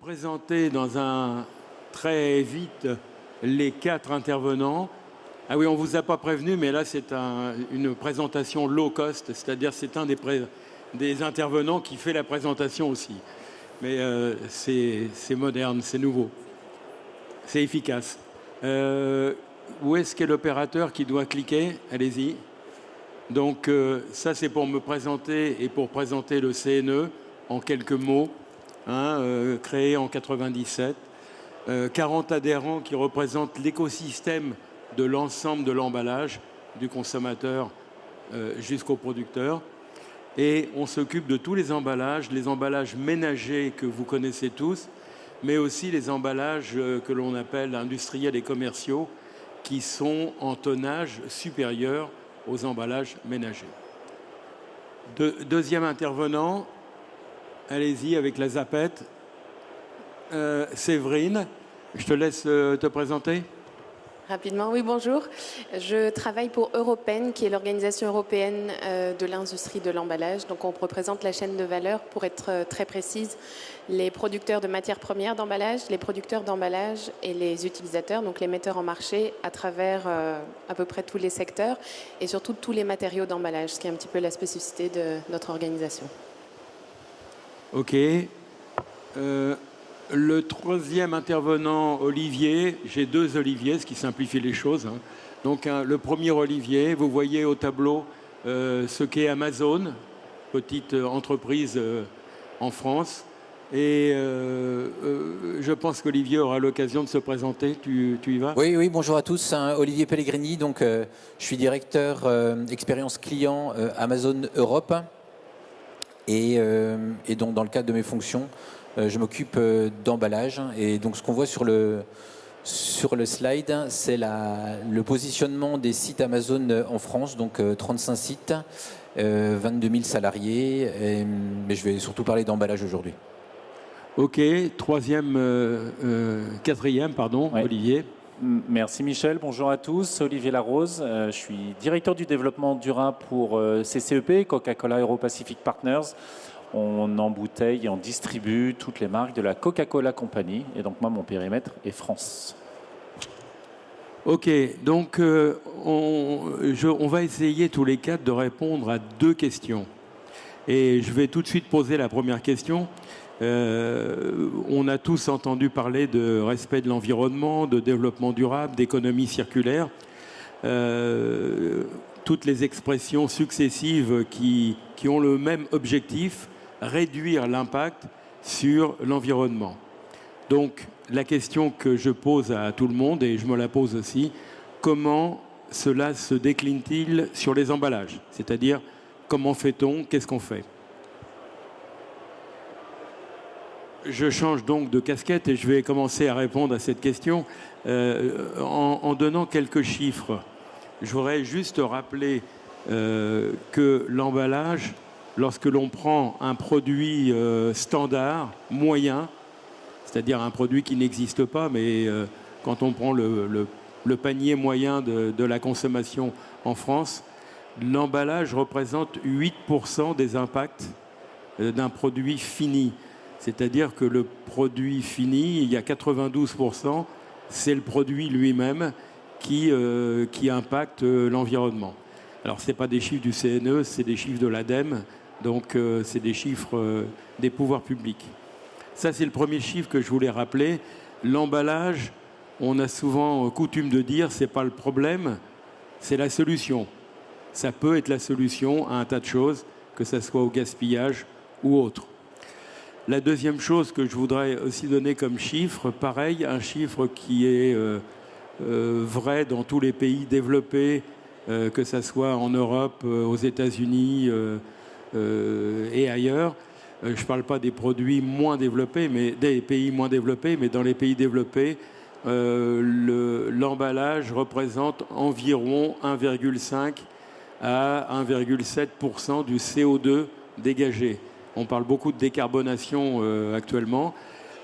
présenter très vite les 4 intervenants. Ah oui, on ne vous a pas prévenu, mais là, c'est une présentation low cost, c'est-à-dire c'est un des intervenants qui fait la présentation aussi. Mais c'est moderne, c'est nouveau, c'est efficace. Où est-ce qu'est l'opérateur qui doit cliquer? Allez-y. Donc ça, c'est pour me présenter et pour présenter le CNE en quelques mots, créé en 97. 40 adhérents qui représentent l'écosystème de l'ensemble de l'emballage, du consommateur jusqu'au producteur. Et on s'occupe de tous les emballages ménagers que vous connaissez tous, mais aussi les emballages que l'on appelle industriels et commerciaux, qui sont en tonnage supérieur aux emballages ménagers. Deuxième intervenant, allez-y avec la zapette. Séverine, je te laisse te présenter. Rapidement, oui, bonjour. Je travaille pour Europen, qui est l'organisation européenne de l'industrie de l'emballage. Donc, on représente la chaîne de valeur, pour être très précise, les producteurs de matières premières d'emballage, les producteurs d'emballage et les utilisateurs, donc les metteurs en marché à travers à peu près tous les secteurs et surtout tous les matériaux d'emballage, ce qui est un petit peu la spécificité de notre organisation. OK. Le troisième intervenant, Olivier, j'ai 2 Olivier, ce qui simplifie les choses. Donc le premier Olivier, vous voyez au tableau ce qu'est Amazon, petite entreprise en France. Et je pense qu'Olivier aura l'occasion de se présenter. Tu y vas? Oui, bonjour à tous. Olivier Pellegrini, donc, je suis directeur expérience client Amazon Europe. Et donc dans le cadre de mes fonctions, je m'occupe d'emballage. Et donc ce qu'on voit sur le slide, c'est le positionnement des sites Amazon en France, donc 35 sites, 22 000 salariés. Mais je vais surtout parler d'emballage aujourd'hui. OK, quatrième, Ouais. Olivier. Merci Michel, bonjour à tous. Olivier Larose, je suis directeur du développement durable pour CCEP, Coca-Cola Euro-Pacific Partners. On embouteille et on distribue toutes les marques de la Coca-Cola Company. Et donc moi, mon périmètre est France. OK, donc on va essayer tous les 4 de répondre à 2 questions. Et je vais tout de suite poser la première question. On a tous entendu parler de respect de l'environnement, de développement durable, d'économie circulaire. Toutes les expressions successives qui ont le même objectif, réduire l'impact sur l'environnement. Donc, la question que je pose à tout le monde, et je me la pose aussi, comment cela se décline-t-il sur les emballages? C'est-à-dire, comment fait-on? Qu'est-ce qu'on fait? Je change donc de casquette et je vais commencer à répondre à cette question en donnant quelques chiffres. Je voudrais juste rappeler que l'emballage, lorsque l'on prend un produit standard, moyen, c'est-à-dire un produit qui n'existe pas, mais quand on prend le panier moyen de la consommation en France, l'emballage représente 8% des impacts d'un produit fini. C'est-à-dire que le produit fini, il y a 92%, c'est le produit lui-même qui impacte l'environnement. Alors, ce n'est pas des chiffres du CNE, c'est des chiffres de l'ADEME, donc c'est des chiffres des pouvoirs publics. Ça, c'est le premier chiffre que je voulais rappeler. L'emballage, on a souvent coutume de dire, ce n'est pas le problème, c'est la solution. Ça peut être la solution à un tas de choses, que ce soit au gaspillage ou autre. La deuxième chose que je voudrais aussi donner comme chiffre, pareil, un chiffre qui est vrai dans tous les pays développés, que ce soit en Europe, aux États-Unis et ailleurs. Je ne parle pas des produits moins développés, mais des pays moins développés, mais dans les pays développés, l'emballage représente environ 1,5 à 1,7% du CO2 dégagé. On parle beaucoup de décarbonation actuellement.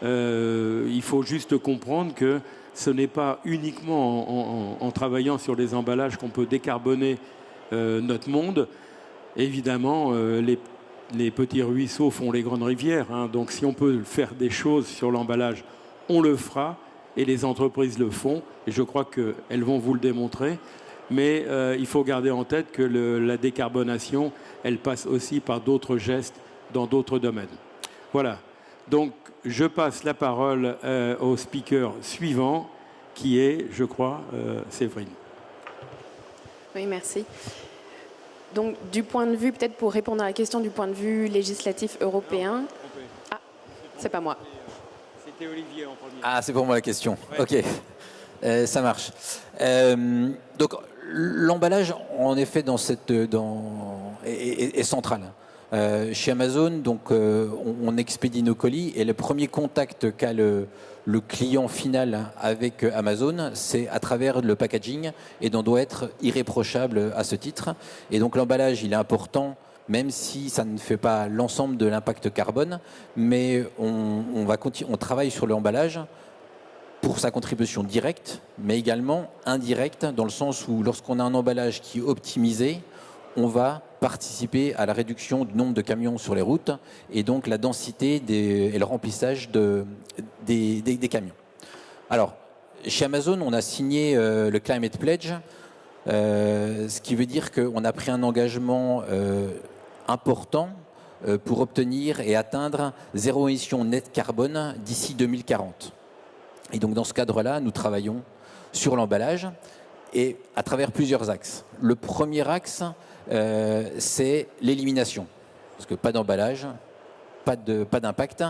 Il faut juste comprendre que ce n'est pas uniquement en travaillant sur les emballages qu'on peut décarboner notre monde. Évidemment, les petits ruisseaux font les grandes rivières, hein. Donc si on peut faire des choses sur l'emballage, on le fera, et les entreprises le font, et je crois qu'elles vont vous le démontrer. Mais il faut garder en tête que la décarbonation, elle passe aussi par d'autres gestes dans d'autres domaines. Voilà. Donc, je passe la parole au speaker suivant, qui est, je crois, Séverine. Oui, merci. Donc, du point de vue, peut-être pour répondre à la question du point de vue législatif européen... Ah, c'est pas moi. C'était Olivier en premier. Ah, c'est pour moi la question. Ouais. Ok, ça marche. Donc, l'emballage, en effet, est central. Chez Amazon, donc, on expédie nos colis et le premier contact qu'a le client final avec Amazon, c'est à travers le packaging et on doit être irréprochable à ce titre. Et donc l'emballage, il est important, même si ça ne fait pas l'ensemble de l'impact carbone, mais on travaille sur l'emballage pour sa contribution directe, mais également indirecte, dans le sens où lorsqu'on a un emballage qui est optimisé, on va participer à la réduction du nombre de camions sur les routes et donc la densité et le remplissage des camions. Alors, chez Amazon, on a signé le Climate Pledge, ce qui veut dire qu'on a pris un engagement important pour obtenir et atteindre zéro émission nette carbone d'ici 2040. Et donc, dans ce cadre-là, nous travaillons sur l'emballage et à travers plusieurs axes. Le premier axe, c'est l'élimination. Parce que pas d'emballage, pas d'impact.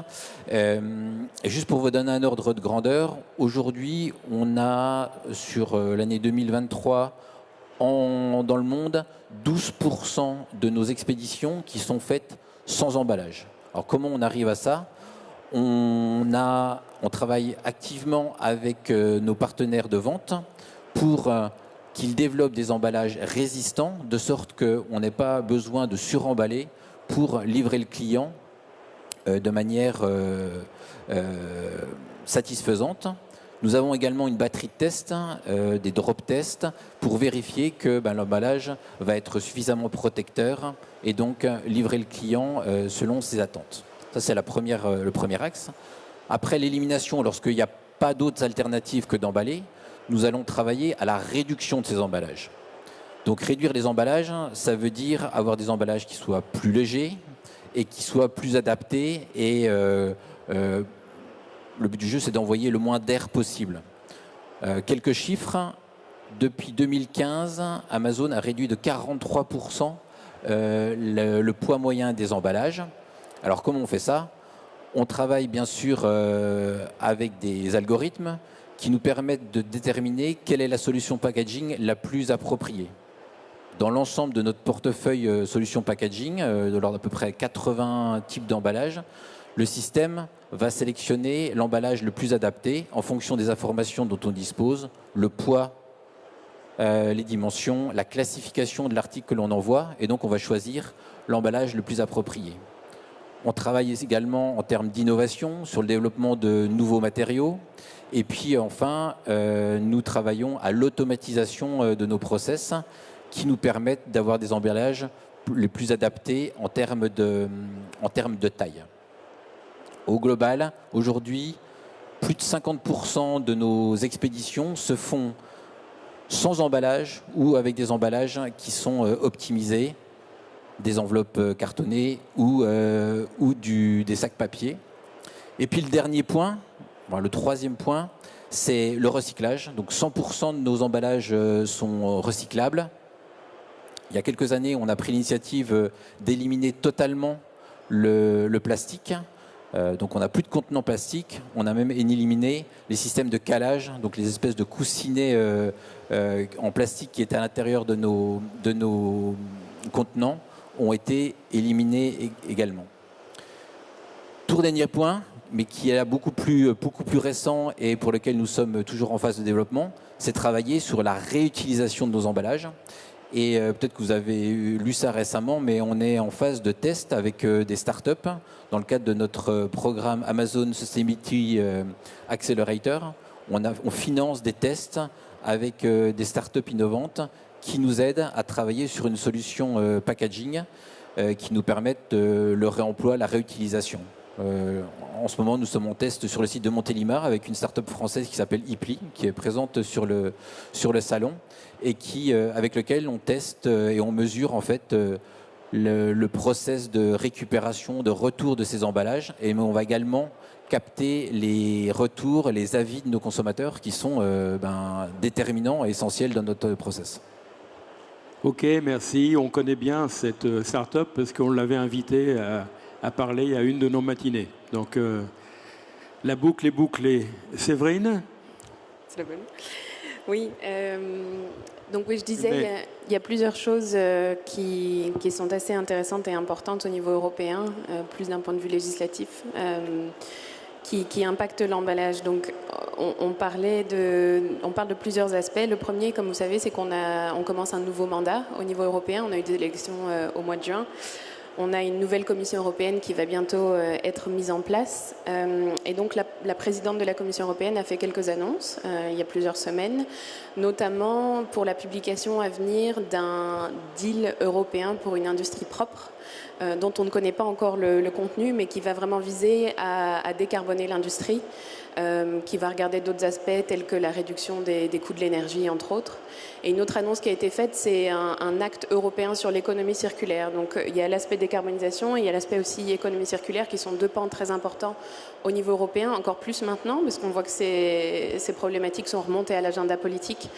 Juste pour vous donner un ordre de grandeur, aujourd'hui, on a sur l'année 2023, dans le monde, 12% de nos expéditions qui sont faites sans emballage. Alors comment on arrive à ça ? On travaille activement avec nos partenaires de vente pour qu'ils développent des emballages résistants, de sorte qu'on n'ait pas besoin de suremballer pour livrer le client de manière satisfaisante. Nous avons également une batterie de tests, des drop tests, pour vérifier que l'emballage va être suffisamment protecteur et donc livrer le client selon ses attentes. Ça, c'est le premier axe. Après l'élimination, lorsqu'il n'y a pas d'autres alternatives que d'emballer, nous allons travailler à la réduction de ces emballages. Donc réduire les emballages, ça veut dire avoir des emballages qui soient plus légers et qui soient plus adaptés. Et le but du jeu, c'est d'envoyer le moins d'air possible. Quelques chiffres. Depuis 2015, Amazon a réduit de 43% le poids moyen des emballages. Alors comment on fait ça ? On travaille bien sûr avec des algorithmes qui nous permettent de déterminer quelle est la solution packaging la plus appropriée. Dans l'ensemble de notre portefeuille solution packaging, de l'ordre d'à peu près 80 types d'emballages, le système va sélectionner l'emballage le plus adapté en fonction des informations dont on dispose, le poids, les dimensions, la classification de l'article que l'on envoie, et donc on va choisir l'emballage le plus approprié. On travaille également en termes d'innovation sur le développement de nouveaux matériaux. Et puis enfin, nous travaillons à l'automatisation de nos process qui nous permettent d'avoir des emballages les plus adaptés en termes de taille. Au global, aujourd'hui, plus de 50% de nos expéditions se font sans emballage ou avec des emballages qui sont optimisés, des enveloppes cartonnées ou des sacs papier. Et puis le dernier point, le troisième point, c'est le recyclage. Donc 100% de nos emballages sont recyclables. Il y a quelques années, on a pris l'initiative d'éliminer totalement le plastique. Donc on n'a plus de contenants plastiques. On a même éliminé les systèmes de calage, donc les espèces de coussinets en plastique qui étaient à l'intérieur de nos contenants ont été éliminés également. Tout dernier point, mais qui est beaucoup plus récent et pour lequel nous sommes toujours en phase de développement, c'est travailler sur la réutilisation de nos emballages. Et peut-être que vous avez lu ça récemment, mais on est en phase de test avec des startups dans le cadre de notre programme Amazon Sustainability Accelerator. On finance des tests avec des startups innovantes qui nous aident à travailler sur une solution packaging qui nous permettent le réemploi, la réutilisation. En ce moment, nous sommes en test sur le site de Montélimar avec une start-up française qui s'appelle Ipli, qui est présente sur le salon et avec lequel on teste et on mesure en fait le process de récupération, de retour de ces emballages. Et on va également capter les retours, les avis de nos consommateurs qui sont déterminants et essentiels dans notre process. Ok, merci. On connaît bien cette start-up parce qu'on l'avait invitée à parler à une de nos matinées. Donc, la boucle est bouclée. Séverine ? C'est la bonne. Oui, donc oui, je disais, il y a plusieurs choses qui sont assez intéressantes et importantes au niveau européen, plus d'un point de vue législatif, qui impactent l'emballage. Donc, on parle de plusieurs aspects. Le premier, comme vous savez, c'est on commence un nouveau mandat au niveau européen. On a eu des élections au mois de juin. On a une nouvelle Commission européenne qui va bientôt être mise en place. Et donc, la présidente de la Commission européenne a fait quelques annonces il y a plusieurs semaines, notamment pour la publication à venir d'un deal européen pour une industrie propre, dont on ne connaît pas encore le contenu, mais qui va vraiment viser à décarboner l'industrie, qui va regarder d'autres aspects tels que la réduction des coûts de l'énergie, entre autres. Et une autre annonce qui a été faite, c'est un acte européen sur l'économie circulaire. Donc il y a l'aspect décarbonisation et il y a l'aspect aussi économie circulaire qui sont deux pans très importants au niveau européen, encore plus maintenant, parce qu'on voit que ces problématiques sont remontées à l'agenda politique.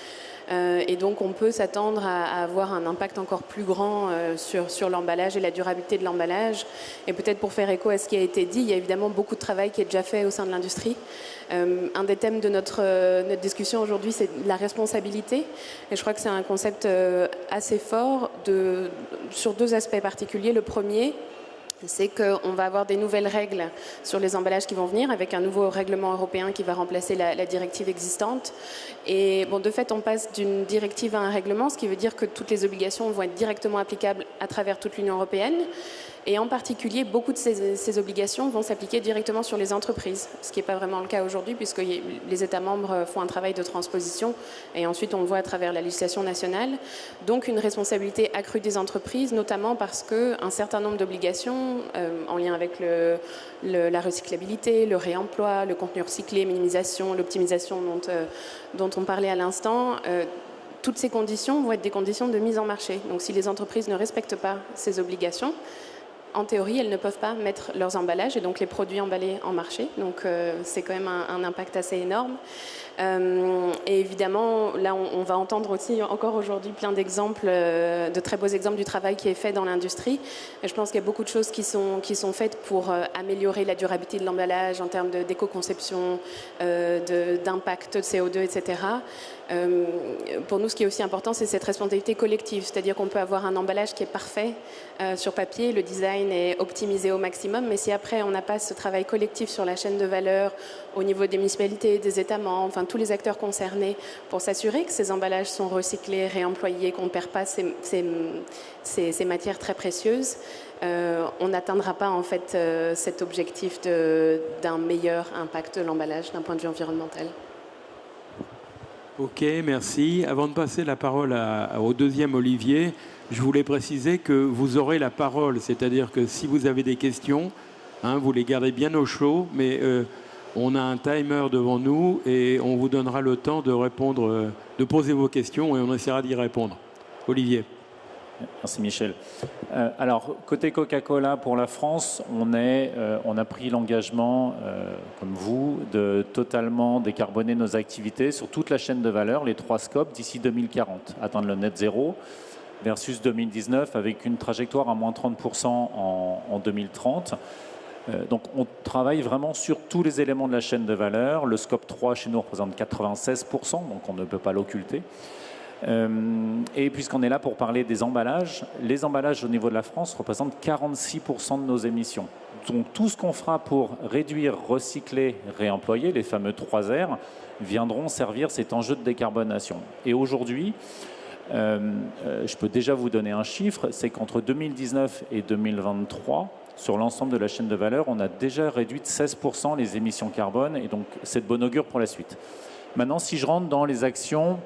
Et donc on peut s'attendre à avoir un impact encore plus grand sur l'emballage et la durabilité de l'emballage. Et peut-être pour faire écho à ce qui a été dit, il y a évidemment beaucoup de travail qui est déjà fait au sein de l'industrie. Un des thèmes de notre discussion aujourd'hui, c'est la responsabilité. Et je crois que c'est un concept assez fort sur deux aspects particuliers. Le premier, c'est qu'on va avoir des nouvelles règles sur les emballages qui vont venir avec un nouveau règlement européen qui va remplacer la directive existante. Et bon, de fait, on passe d'une directive à un règlement, ce qui veut dire que toutes les obligations vont être directement applicables à travers toute l'Union européenne. Et en particulier, beaucoup de ces obligations vont s'appliquer directement sur les entreprises, ce qui n'est pas vraiment le cas aujourd'hui, puisque les États membres font un travail de transposition, et ensuite on le voit à travers la législation nationale. Donc une responsabilité accrue des entreprises, notamment parce qu'un certain nombre d'obligations, en lien avec la recyclabilité, le réemploi, le contenu recyclé, minimisation, l'optimisation dont on parlait à l'instant, toutes ces conditions vont être des conditions de mise en marché. Donc si les entreprises ne respectent pas ces obligations, en théorie, elles ne peuvent pas mettre leurs emballages et donc les produits emballés en marché. Donc c'est quand même un impact assez énorme. Et évidemment, là, on va entendre aussi encore aujourd'hui plein d'exemples, de très beaux exemples du travail qui est fait dans l'industrie. Et je pense qu'il y a beaucoup de choses qui sont faites pour améliorer la durabilité de l'emballage en termes d'éco-conception, d'impact de CO2, etc. Pour nous, ce qui est aussi important, c'est cette responsabilité collective. C'est-à-dire qu'on peut avoir un emballage qui est parfait sur papier, le design est optimisé au maximum, mais si après on n'a pas ce travail collectif sur la chaîne de valeur au niveau des municipalités, des États membres, enfin tous les acteurs concernés, pour s'assurer que ces emballages sont recyclés, réemployés, qu'on ne perd pas ces matières très précieuses, on n'atteindra pas en fait cet objectif d'un meilleur impact de l'emballage d'un point de vue environnemental. Ok, merci. Avant de passer la parole au deuxième Olivier, je voulais préciser que vous aurez la parole, c'est-à-dire que si vous avez des questions, vous les gardez bien au chaud, mais on a un timer devant nous et on vous donnera le temps de répondre, de poser vos questions et on essaiera d'y répondre. Olivier. Merci Michel. Alors, côté Coca-Cola, pour la France, on a pris l'engagement, comme vous, de totalement décarboner nos activités sur toute la chaîne de valeur, les 3 scopes, d'ici 2040, atteindre le net zéro, versus 2019, avec une trajectoire à moins 30% en 2030. Donc, on travaille vraiment sur tous les éléments de la chaîne de valeur. Le scope 3, chez nous, représente 96%, donc on ne peut pas l'occulter. Et puisqu'on est là pour parler des emballages, les emballages au niveau de la France représentent 46% de nos émissions. Donc tout ce qu'on fera pour réduire, recycler, réemployer, les fameux 3 R, viendront servir cet enjeu de décarbonation. Et aujourd'hui, je peux déjà vous donner un chiffre, c'est qu'entre 2019 et 2023, sur l'ensemble de la chaîne de valeur, on a déjà réduit de 16% les émissions carbone, et donc c'est de bon augure pour la suite. Maintenant, si je rentre dans les actions,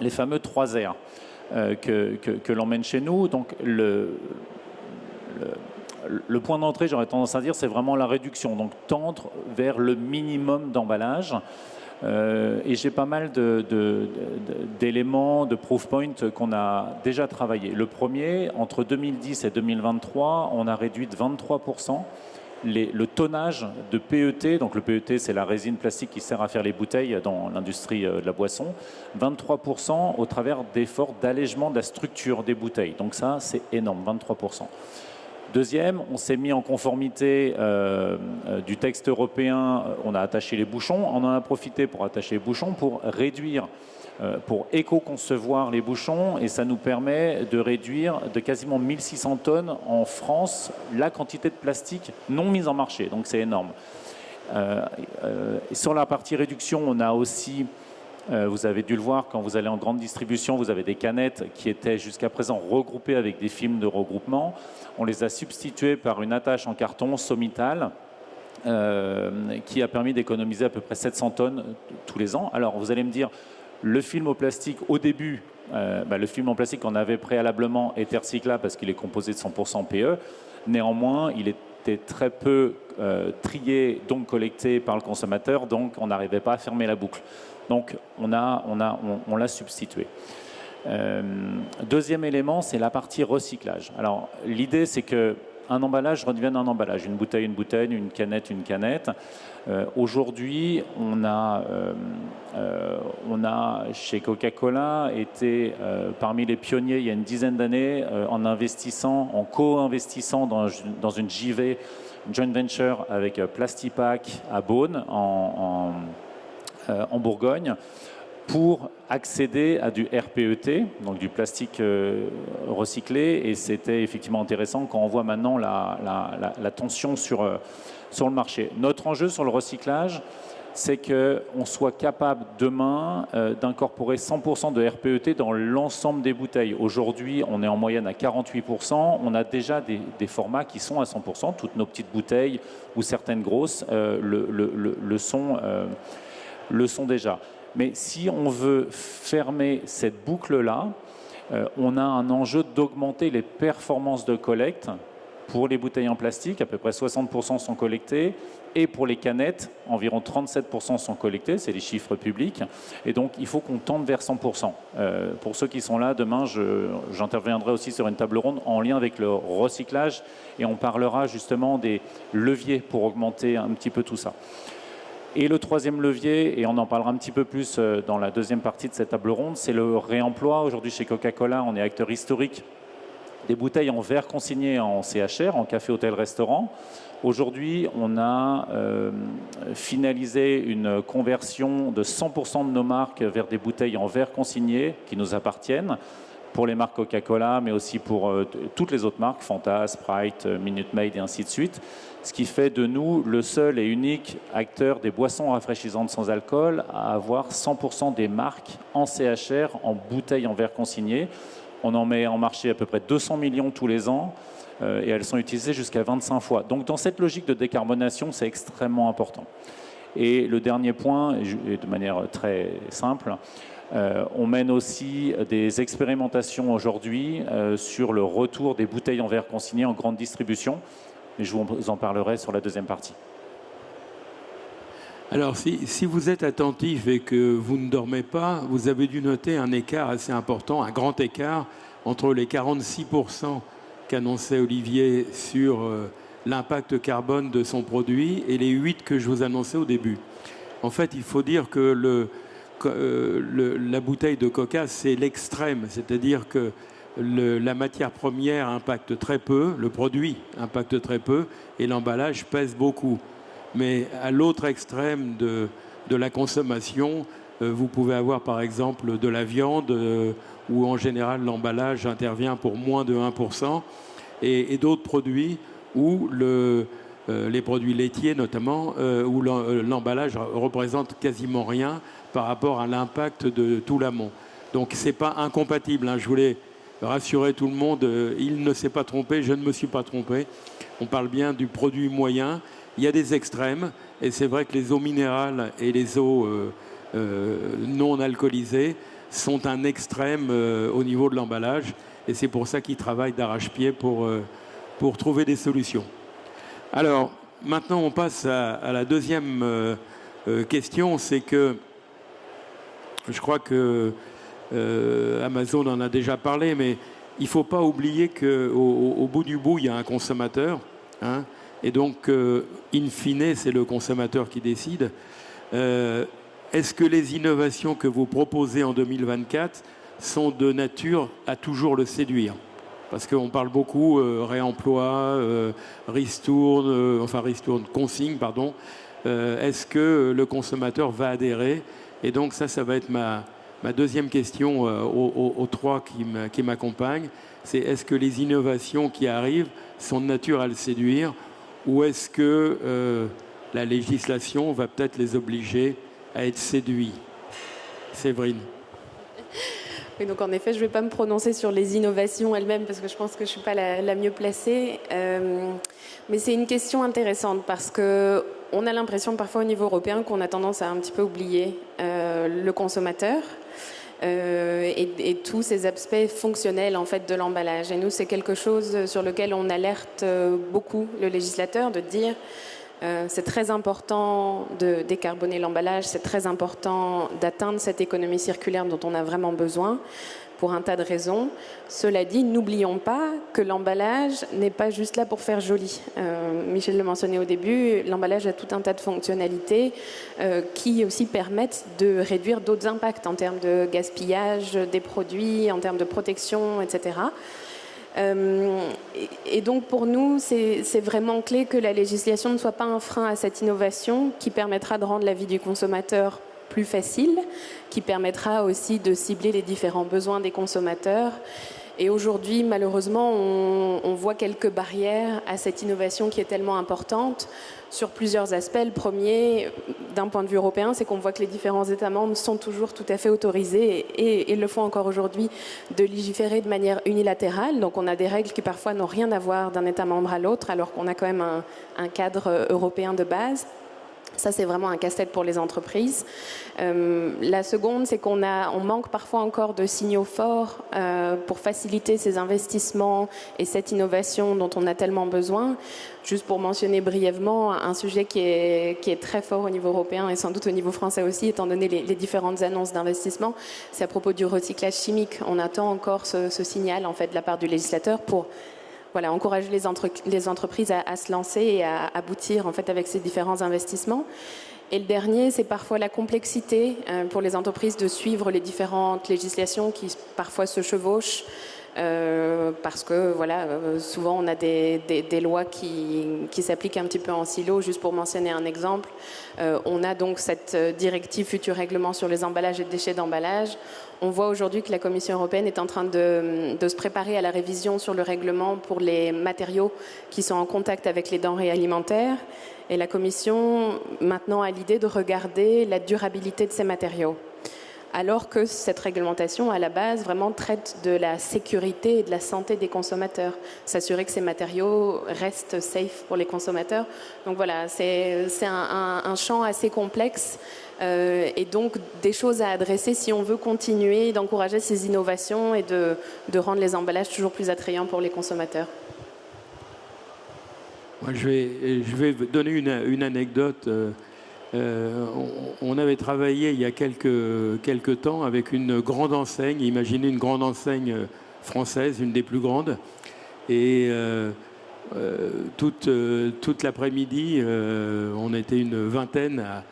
les fameux 3 R que l'on mène chez nous. Donc le point d'entrée, j'aurais tendance à dire, c'est vraiment la réduction. Donc tendre vers le minimum d'emballage. Et j'ai pas mal d'éléments, de proof points qu'on a déjà travaillé. Le premier, entre 2010 et 2023, on a réduit de 23% le tonnage de PET. Donc le PET, c'est la résine plastique qui sert à faire les bouteilles dans l'industrie de la boisson. 23% au travers d'efforts d'allègement de la structure des bouteilles. Donc ça, c'est énorme, 23%. Deuxième, on s'est mis en conformité du texte européen, on a attaché les bouchons, on en a profité pour attacher les bouchons, pour réduire, pour éco-concevoir les bouchons, et ça nous permet de réduire de quasiment 1600 tonnes en France la quantité de plastique non mise en marché, donc c'est énorme. Sur la partie réduction, on a aussi... vous avez dû le voir, quand vous allez en grande distribution, vous avez des canettes qui étaient jusqu'à présent regroupées avec des films de regroupement. On les a substituées par une attache en carton Somital qui a permis d'économiser à peu près 700 tonnes tous les ans. Alors vous allez me dire, le film au plastique, au début, le film en plastique qu'on avait préalablement était recyclable parce qu'il est composé de 100% PE. Néanmoins, il était très peu trié, donc collecté par le consommateur, donc on n'arrivait pas à fermer la boucle. Donc on l'a substitué. Deuxième élément, c'est la partie recyclage. Alors l'idée, c'est qu'un emballage redevienne un emballage, une bouteille, une canette, une canette. Aujourd'hui, on a chez Coca-Cola été parmi les pionniers il y a une dizaine d'années en co-investissant dans une JV, joint venture avec Plastipack à Beaune en Bourgogne, pour accéder à du RPET, donc du plastique recyclé. Et c'était effectivement intéressant quand on voit maintenant la tension sur le marché. Notre enjeu sur le recyclage, c'est qu'on soit capable demain d'incorporer 100% de RPET dans l'ensemble des bouteilles. Aujourd'hui, on est en moyenne à 48%. On a déjà des formats qui sont à 100%. Toutes nos petites bouteilles ou certaines grosses le sont déjà. Mais si on veut fermer cette boucle-là, on a un enjeu d'augmenter les performances de collecte. Pour les bouteilles en plastique, à peu près 60% sont collectées. Et pour les canettes, environ 37% sont collectées. C'est les chiffres publics. Et donc, il faut qu'on tende vers 100%. Pour ceux qui sont là, demain, j'interviendrai aussi sur une table ronde en lien avec le recyclage. Et on parlera justement des leviers pour augmenter un petit peu tout ça. Et le troisième levier, et on en parlera un petit peu plus dans la deuxième partie de cette table ronde, c'est le réemploi. Aujourd'hui, chez Coca-Cola, on est acteur historique des bouteilles en verre consigné en CHR, en café, hôtel, restaurant. Aujourd'hui, on a finalisé une conversion de 100% de nos marques vers des bouteilles en verre consigné qui nous appartiennent, pour les marques Coca-Cola, mais aussi pour toutes les autres marques, Fanta, Sprite, Minute Maid et ainsi de suite. Ce qui fait de nous le seul et unique acteur des boissons rafraîchissantes sans alcool à avoir 100% des marques en CHR, en bouteilles en verre consigné. On en met en marché à peu près 200 millions tous les ans et elles sont utilisées jusqu'à 25 fois. Donc dans cette logique de décarbonation, c'est extrêmement important. Et le dernier point, et de manière très simple, on mène aussi des expérimentations aujourd'hui sur le retour des bouteilles en verre consigné en grande distribution. Mais je vous en parlerai sur la deuxième partie. Alors, si vous êtes attentif et que vous ne dormez pas, vous avez dû noter un écart assez important, un grand écart entre les 46% qu'annonçait Olivier sur l'impact carbone de son produit et les 8% que je vous annonçais au début. En fait, il faut dire que la bouteille de Coca, c'est l'extrême, c'est-à-dire que la matière première impacte très peu, le produit impacte très peu et l'emballage pèse beaucoup. Mais à l'autre extrême de la consommation, vous pouvez avoir par exemple de la viande où en général l'emballage intervient pour moins de 1% et d'autres produits où les produits laitiers notamment, où l'emballage représente quasiment rien par rapport à l'impact de tout l'amont. Donc c'est pas incompatible, hein. Je voulais rassurer tout le monde, il ne s'est pas trompé, je ne me suis pas trompé. On parle bien du produit moyen. Il y a des extrêmes, et c'est vrai que les eaux minérales et les eaux non alcoolisées sont un extrême au niveau de l'emballage, et c'est pour ça qu'ils travaillent d'arrache-pied pour pour trouver des solutions. Alors, maintenant, on passe à la deuxième question, c'est que je crois que Amazon en a déjà parlé, mais il ne faut pas oublier qu'au bout du bout, il y a un consommateur, hein, et donc, in fine, c'est le consommateur qui décide. Est-ce que les innovations que vous proposez en 2024 sont de nature à toujours le séduire? Parce qu'on parle beaucoup réemploi, ristourne, consigne, pardon. Est-ce que le consommateur va adhérer? Et donc ça va être ma deuxième question aux trois qui m'accompagnent. C'est est-ce que les innovations qui arrivent sont de nature à le séduire, ou est-ce que la législation va peut-être les obliger à être séduits? Séverine. Oui, donc en effet, je ne vais pas me prononcer sur les innovations elles-mêmes parce que je pense que je ne suis pas la mieux placée. Mais c'est une question intéressante parce qu'on a l'impression parfois au niveau européen qu'on a tendance à un petit peu oublier le consommateur et tous ces aspects fonctionnels en fait de l'emballage. Et nous, c'est quelque chose sur lequel on alerte beaucoup le législateur, de dire c'est très important de décarboner l'emballage, c'est très important d'atteindre cette économie circulaire dont on a vraiment besoin pour un tas de raisons. Cela dit, n'oublions pas que l'emballage n'est pas juste là pour faire joli. Michel le mentionnait au début, l'emballage a tout un tas de fonctionnalités qui aussi permettent de réduire d'autres impacts en termes de gaspillage des produits, en termes de protection, etc. Et donc pour nous, c'est vraiment clé que la législation ne soit pas un frein à cette innovation qui permettra de rendre la vie du consommateur plus facile, qui permettra aussi de cibler les différents besoins des consommateurs. Et aujourd'hui, malheureusement, on voit quelques barrières à cette innovation qui est tellement importante sur plusieurs aspects. Le premier, d'un point de vue européen, c'est qu'on voit que les différents États membres sont toujours tout à fait autorisés et le font encore aujourd'hui de légiférer de manière unilatérale. Donc on a des règles qui parfois n'ont rien à voir d'un État membre à l'autre, alors qu'on a quand même un cadre européen de base. Ça, c'est vraiment un casse-tête pour les entreprises. La seconde, c'est qu'on manque parfois encore de signaux forts pour faciliter ces investissements et cette innovation dont on a tellement besoin. Juste pour mentionner brièvement un sujet qui est très fort au niveau européen et sans doute au niveau français aussi, étant donné les différentes annonces d'investissement, c'est à propos du recyclage chimique. On attend encore ce signal en fait, de la part du législateur pour encourager les entreprises à se lancer et à aboutir en fait, avec ces différents investissements. Et le dernier, c'est parfois la complexité pour les entreprises de suivre les différentes législations qui parfois se chevauchent. Parce que souvent on a des lois qui s'appliquent un petit peu en silo. Juste pour mentionner un exemple, on a donc cette directive futur règlement sur les emballages et déchets d'emballage. On voit aujourd'hui que la Commission européenne est en train de se préparer à la révision sur le règlement pour les matériaux qui sont en contact avec les denrées alimentaires. Et la Commission maintenant a l'idée de regarder la durabilité de ces matériaux. Alors que cette réglementation, à la base, vraiment traite de la sécurité et de la santé des consommateurs. S'assurer que ces matériaux restent safe pour les consommateurs. Donc voilà, c'est un champ assez complexe et donc des choses à adresser si on veut continuer d'encourager ces innovations et de rendre les emballages toujours plus attrayants pour les consommateurs. Moi, je vais donner une anecdote. On avait travaillé il y a quelques temps avec une grande enseigne. Imaginez une grande enseigne française, une des plus grandes. Et toute l'après-midi, on était une vingtaine à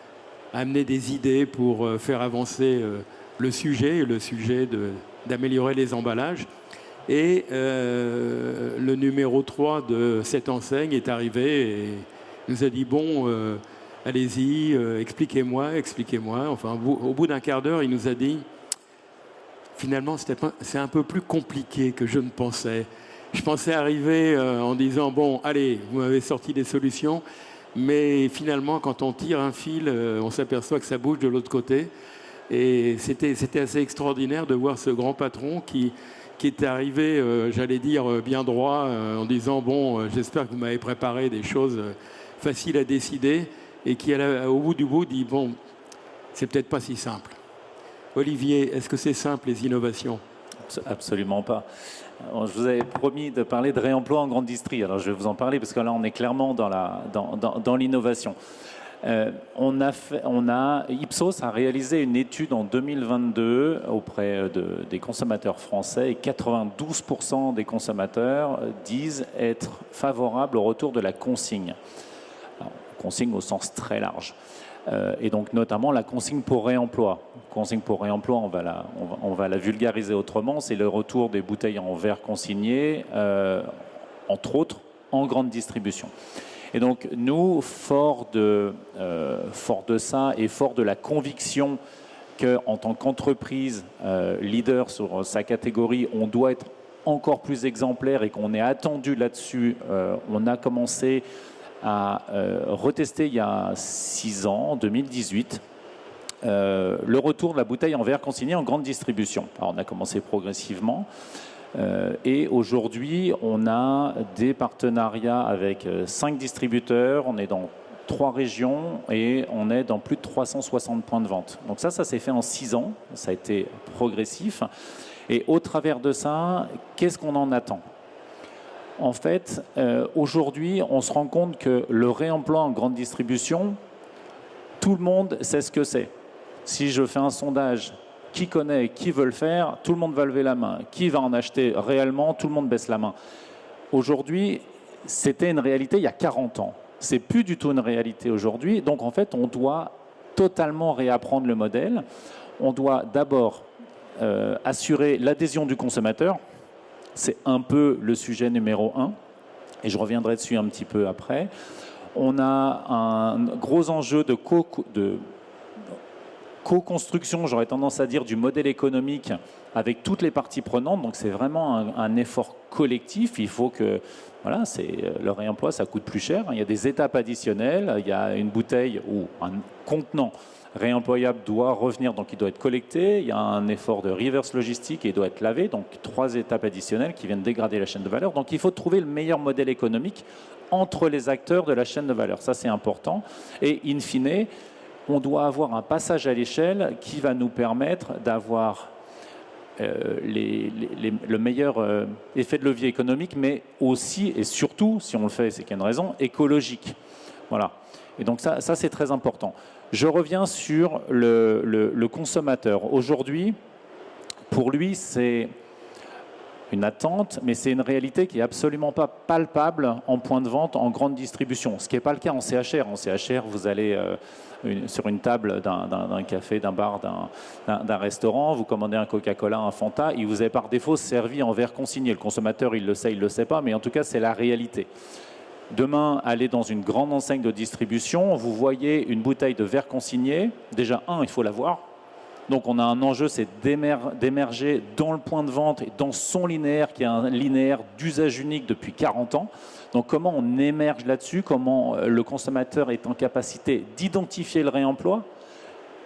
amener des idées pour faire avancer le sujet d'améliorer les emballages. Et le numéro 3 de cette enseigne est arrivé et nous a dit allez-y, expliquez-moi. Enfin, au bout d'un quart d'heure, il nous a dit finalement, c'est un peu plus compliqué que je ne pensais. Je pensais arriver en disant allez, vous m'avez sorti des solutions, mais finalement, quand on tire un fil, on s'aperçoit que ça bouge de l'autre côté. Et c'était assez extraordinaire de voir ce grand patron qui est arrivé, j'allais dire, bien droit, en disant j'espère que vous m'avez préparé des choses faciles à décider. Et qui, au bout du bout, dit c'est peut-être pas si simple. Olivier, est-ce que c'est simple, les innovations? Absolument pas. Alors, je vous avais promis de parler de réemploi en grande distrie. Alors je vais vous en parler parce que là on est clairement dans l'innovation. Ipsos a réalisé une étude en 2022 auprès des consommateurs français et 92% des consommateurs disent être favorables au retour de la consigne. Alors, consigne au sens très large. Et donc notamment la consigne pour réemploi. Consigne pour réemploi, on va la vulgariser autrement, c'est le retour des bouteilles en verre consignées, entre autres en grande distribution. Et donc nous, fort de ça et fort de la conviction qu'en tant qu'entreprise leader sur sa catégorie, on doit être encore plus exemplaire et qu'on est attendu là-dessus, on a commencé à retester il y a 6 ans, en 2018, le retour de la bouteille en verre consignée en grande distribution. Alors on a commencé progressivement et aujourd'hui on a des partenariats avec 5 distributeurs, on est dans 3 régions et on est dans plus de 360 points de vente. Donc ça s'est fait en 6 ans, ça a été progressif. Et au travers de ça, qu'est-ce qu'on en attend ? En fait, aujourd'hui, on se rend compte que le réemploi en grande distribution, tout le monde sait ce que c'est. Si je fais un sondage, qui connaît, qui veut le faire, tout le monde va lever la main. Qui va en acheter réellement, tout le monde baisse la main. Aujourd'hui, c'était une réalité il y a 40 ans. C'est plus du tout une réalité aujourd'hui. Donc en fait, on doit totalement réapprendre le modèle. On doit d'abord assurer l'adhésion du consommateur. C'est un peu le sujet numéro 1, et je reviendrai dessus un petit peu après. On a un gros enjeu de co-construction, j'aurais tendance à dire, du modèle économique avec toutes les parties prenantes. Donc c'est vraiment un effort collectif. Il faut que, voilà, le réemploi, ça coûte plus cher. Il y a des étapes additionnelles. Il y a une bouteille ou un contenant réemployable doit revenir, donc il doit être collecté. Il y a un effort de reverse logistique et il doit être lavé. Donc 3 étapes additionnelles qui viennent dégrader la chaîne de valeur. Donc il faut trouver le meilleur modèle économique entre les acteurs de la chaîne de valeur. Ça, c'est important. Et in fine, on doit avoir un passage à l'échelle qui va nous permettre d'avoir le meilleur effet de levier économique, mais aussi et surtout, si on le fait, c'est qu'il y a une raison, écologique. Voilà. Et donc ça c'est très important. Je reviens sur le consommateur. Aujourd'hui, pour lui, c'est une attente, mais c'est une réalité qui n'est absolument pas palpable en point de vente, en grande distribution. Ce qui n'est pas le cas en CHR. En CHR, vous allez sur une table d'un café, d'un bar, d'un restaurant, vous commandez un Coca-Cola, un Fanta, il vous est par défaut servi en verre consigné. Le consommateur, il le sait pas, mais en tout cas, c'est la réalité. Demain, allez dans une grande enseigne de distribution, vous voyez une bouteille de verre consigné. Déjà, il faut la voir. Donc on a un enjeu, c'est d'émerger dans le point de vente et dans son linéaire, qui est un linéaire d'usage unique depuis 40 ans. Donc comment on émerge là-dessus, comment le consommateur est en capacité d'identifier le réemploi,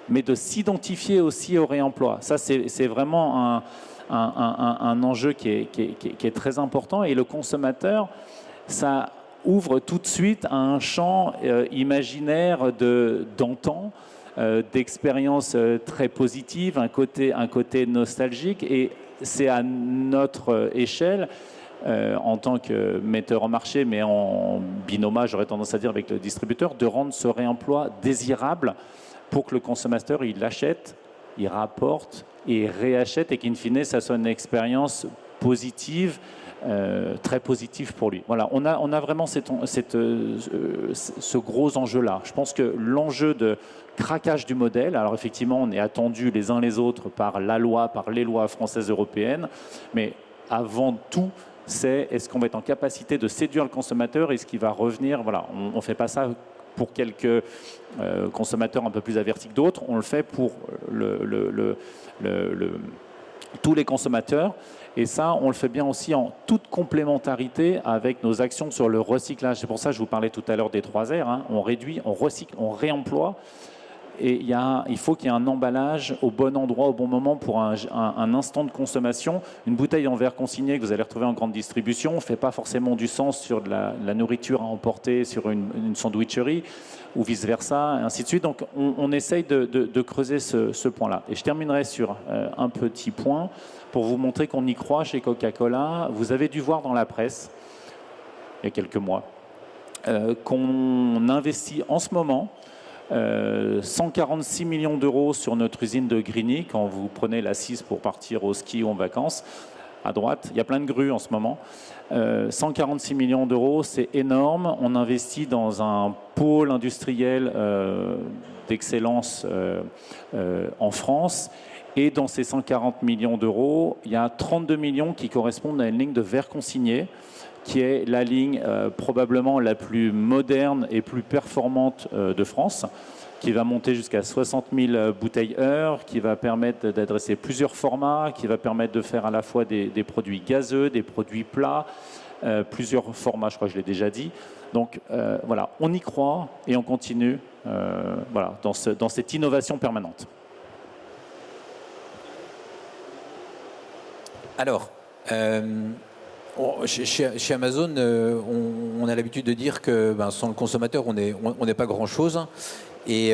mais de s'identifier aussi au réemploi. Ça, c'est vraiment un enjeu qui est très important. Et le consommateur, ça ouvre tout de suite à un champ imaginaire d'antan, d'expériences très positives, un côté nostalgique, et c'est à notre échelle, en tant que metteur en marché, mais en binôme, j'aurais tendance à dire, avec le distributeur, de rendre ce réemploi désirable pour que le consommateur, il achète, il rapporte et réachète, et qu'in fine, ça soit une expérience positive, très positif pour lui. Voilà, on a vraiment ce gros enjeu-là. Je pense que l'enjeu de craquage du modèle, alors effectivement, on est attendus les uns les autres par la loi, par les lois françaises européennes, mais avant tout, c'est est-ce qu'on va être en capacité de séduire le consommateur, et ce qui va revenir. Voilà, on ne fait pas ça pour quelques consommateurs un peu plus avertis que d'autres, on le fait pour tous les consommateurs. Et ça, on le fait bien aussi en toute complémentarité avec nos actions sur le recyclage. C'est pour ça que je vous parlais tout à l'heure des 3 R. On réduit, on recycle, on réemploie. Et il faut qu'il y ait un emballage au bon endroit, au bon moment pour un instant de consommation. Une bouteille en verre consigné que vous allez retrouver en grande distribution ne fait pas forcément du sens sur de la nourriture à emporter sur une sandwicherie ou vice-versa, et ainsi de suite. Donc on essaye de creuser ce point-là. Et je terminerai sur un petit point pour vous montrer qu'on y croit chez Coca-Cola. Vous avez dû voir dans la presse, il y a quelques mois, qu'on investit en ce moment 146 millions d'euros sur notre usine de Grigny. Quand vous prenez la 6 pour partir au ski ou en vacances, à droite, il y a plein de grues en ce moment. 146 millions d'euros, c'est énorme. On investit dans un pôle industriel d'excellence en France. Et dans ces 140 millions d'euros, il y a 32 millions qui correspondent à une ligne de verre consigné, qui est la ligne probablement la plus moderne et plus performante de France, qui va monter jusqu'à 60 000 bouteilles heure, qui va permettre d'adresser plusieurs formats, qui va permettre de faire à la fois des produits gazeux, des produits plats, plusieurs formats, je crois que je l'ai déjà dit. Donc voilà, on y croit et on continue voilà, dans cette innovation permanente. Alors, chez Amazon, on a l'habitude de dire que sans le consommateur, on n'est pas grand-chose. Et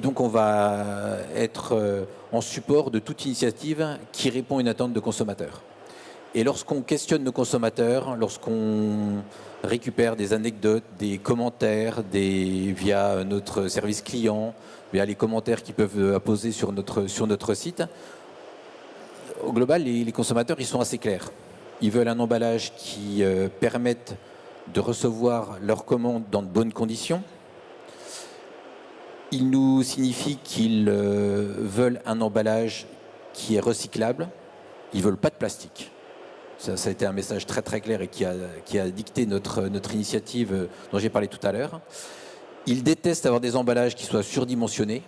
donc, on va être en support de toute initiative qui répond à une attente de consommateur. Et lorsqu'on questionne nos consommateurs, lorsqu'on récupère des anecdotes, des commentaires via notre service client, via les commentaires qu'ils peuvent apposer sur notre site, au global, les consommateurs, ils sont assez clairs. Ils veulent un emballage qui permette de recevoir leurs commandes dans de bonnes conditions. Ils nous signifient qu'ils veulent un emballage qui est recyclable. Ils ne veulent pas de plastique. Ça a été un message très très clair et qui a dicté notre initiative dont j'ai parlé tout à l'heure. Ils détestent avoir des emballages qui soient surdimensionnés.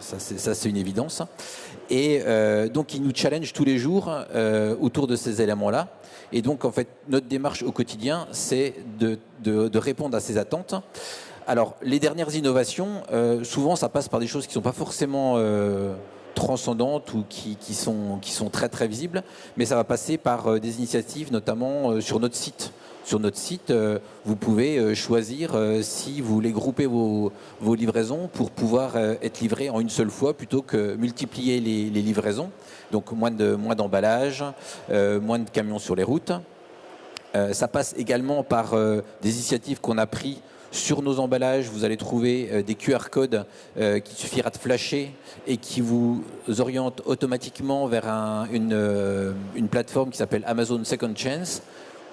Ça, c'est une évidence. Et donc, ils nous challengent tous les jours autour de ces éléments-là. Et donc, en fait, notre démarche au quotidien, c'est de répondre à ces attentes. Alors, les dernières innovations, souvent, ça passe par des choses qui ne sont pas forcément transcendantes ou qui sont très, très visibles. Mais ça va passer par des initiatives, notamment sur notre site. Sur notre site, vous pouvez choisir si vous voulez grouper vos livraisons pour pouvoir être livré en une seule fois plutôt que multiplier les livraisons. Donc moins d'emballage, moins de camions sur les routes. Ça passe également par des initiatives qu'on a prises sur nos emballages. Vous allez trouver des QR codes qu'il suffira de flasher et qui vous orientent automatiquement vers une plateforme qui s'appelle Amazon Second Chance,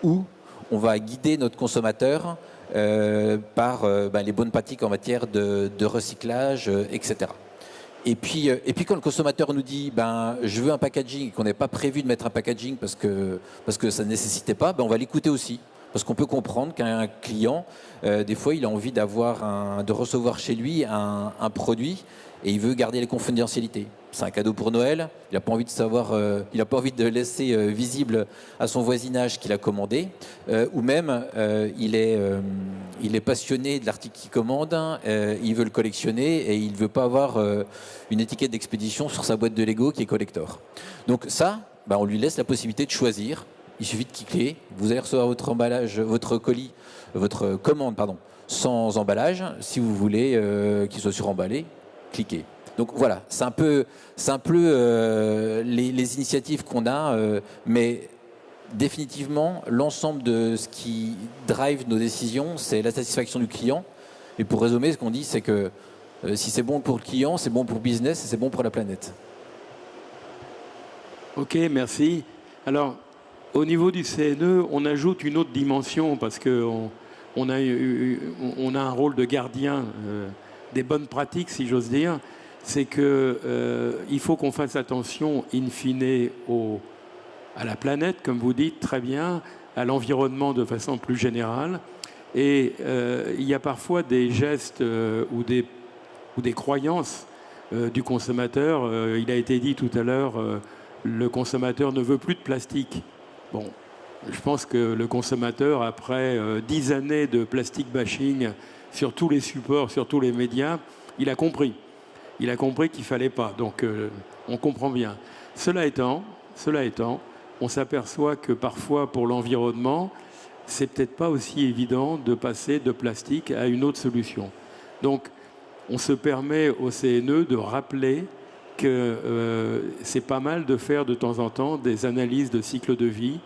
où on va guider notre consommateur par les bonnes pratiques en matière de recyclage, etc. Et puis quand le consommateur nous dit je veux un packaging et qu'on n'ait pas prévu de mettre un packaging parce que ça ne nécessitait pas, on va l'écouter aussi. Parce qu'on peut comprendre qu'un client, des fois, il a envie de recevoir chez lui un produit et il veut garder les confidentialités. C'est un cadeau pour Noël. Il n'a pas envie de savoir, il n'a pas envie de laisser visible à son voisinage qu'il a commandé, ou même il est passionné de l'article qu'il commande, il veut le collectionner et il ne veut pas avoir une étiquette d'expédition sur sa boîte de Lego qui est collector. Donc ça, on lui laisse la possibilité de choisir. Il suffit de cliquer. Vous allez recevoir votre emballage, votre colis, votre commande, sans emballage. Si vous voulez qu'il soit suremballé, cliquez. Donc voilà, c'est un peu les initiatives qu'on a, mais définitivement, l'ensemble de ce qui drive nos décisions, c'est la satisfaction du client. Et pour résumer, ce qu'on dit, c'est que si c'est bon pour le client, c'est bon pour le business et c'est bon pour la planète. Ok, merci. Alors, au niveau du CNE, on ajoute une autre dimension parce qu'on a un rôle de gardien des bonnes pratiques, si j'ose dire. C'est qu'il faut qu'on fasse attention, in fine, à la planète, comme vous dites très bien, à l'environnement de façon plus générale. Et il y a parfois des gestes ou des croyances du consommateur. Il a été dit tout à l'heure, le consommateur ne veut plus de plastique. Bon, je pense que le consommateur, après 10 années de plastic bashing sur tous les supports, sur tous les médias, il a compris. Il a compris qu'il ne fallait pas. Donc, on comprend bien. Cela étant, on s'aperçoit que parfois, pour l'environnement, c'est peut-être pas aussi évident de passer de plastique à une autre solution. Donc, on se permet au CNE de rappeler que c'est pas mal de faire de temps en temps des analyses de cycle de vie,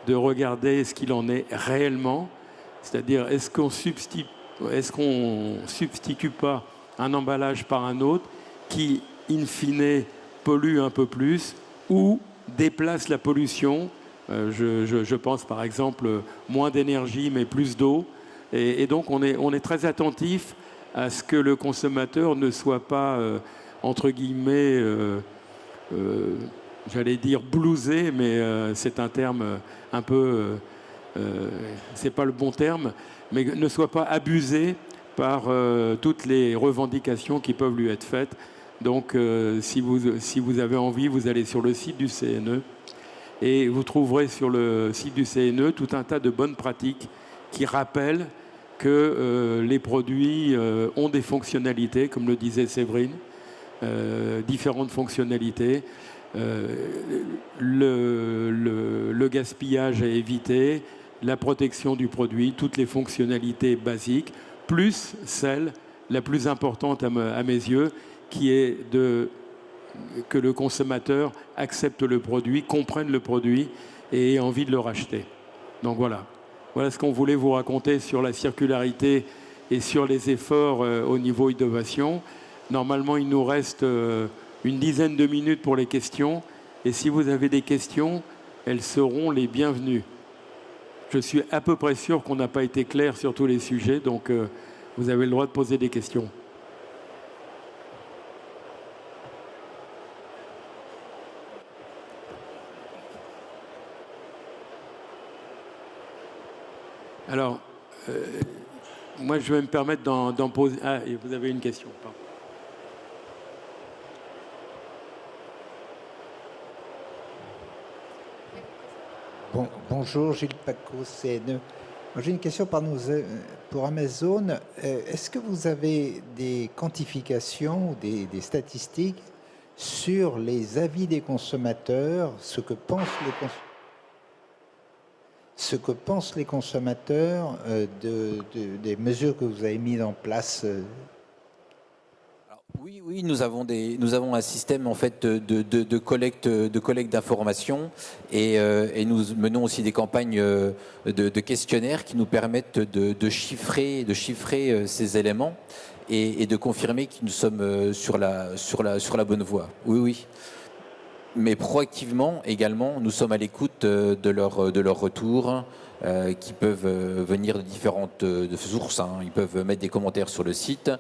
de regarder ce qu'il en est réellement, c'est-à-dire est-ce qu'on substitue pas un emballage par un autre qui, in fine, pollue un peu plus ou déplace la pollution. Je pense par exemple moins d'énergie mais plus d'eau. Et donc on est très attentif à ce que le consommateur ne soit pas, entre guillemets, j'allais dire blousé, mais c'est un terme un peu... c'est pas le bon terme, mais ne soit pas abusé par toutes les revendications qui peuvent lui être faites. Donc, si vous avez envie, vous allez sur le site du CNE et vous trouverez sur le site du CNE tout un tas de bonnes pratiques qui rappellent que les produits ont des fonctionnalités, comme le disait Séverine, différentes fonctionnalités. Le gaspillage à éviter, la protection du produit, toutes les fonctionnalités basiques, plus celle la plus importante à mes yeux, qui est que le consommateur accepte le produit, comprenne le produit et ait envie de le racheter. Donc voilà. Voilà ce qu'on voulait vous raconter sur la circularité et sur les efforts au niveau innovation. Normalement, il nous reste une dizaine de minutes pour les questions. Et si vous avez des questions, elles seront les bienvenues. Je suis à peu près sûr qu'on n'a pas été clair sur tous les sujets, donc vous avez le droit de poser des questions. Alors, moi, je vais me permettre d'en poser... Ah, et vous avez une question, pardon. Bonjour, Gilles Paco, CNE. J'ai une question pour Amazon. Est-ce que vous avez des quantifications, des statistiques sur les avis des consommateurs, ce que pensent les consommateurs des mesures que vous avez mises en place? Oui, nous avons un système en fait de collecte d'informations et nous menons aussi des campagnes de questionnaires qui nous permettent de chiffrer ces éléments et de confirmer que nous sommes sur la bonne voie. Oui. Mais proactivement également, nous sommes à l'écoute de leur retour qui peuvent venir de différentes sources. Ils peuvent mettre des commentaires sur le site.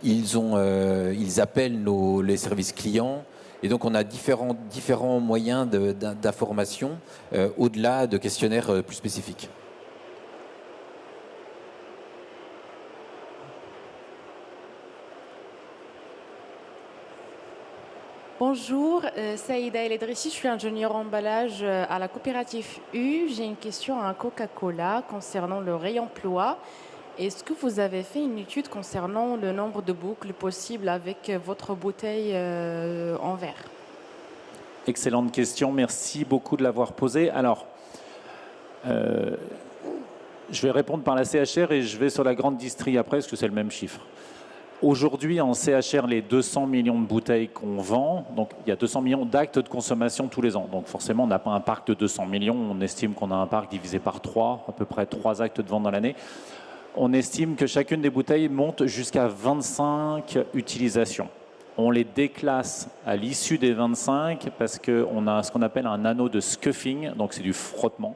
Ils appellent les services clients. Et donc, on a différents moyens d'information au-delà de questionnaires plus spécifiques. Bonjour, Saïda El Edrissi, je suis ingénieure emballage à la coopérative U. J'ai une question à Coca-Cola concernant le réemploi. Est-ce que vous avez fait une étude concernant le nombre de boucles possibles avec votre bouteille en verre? Excellente question, merci beaucoup de l'avoir posée. Alors, je vais répondre par la CHR et je vais sur la grande distrie après, parce que c'est le même chiffre. Aujourd'hui, en CHR, les 200 millions de bouteilles qu'on vend, donc il y a 200 millions d'actes de consommation tous les ans. Donc forcément, on n'a pas un parc de 200 millions. On estime qu'on a un parc divisé par 3, à peu près 3 actes de vente dans l'année. On estime que chacune des bouteilles monte jusqu'à 25 utilisations. On les déclasse à l'issue des 25 parce qu'on a ce qu'on appelle un anneau de scuffing, donc c'est du frottement,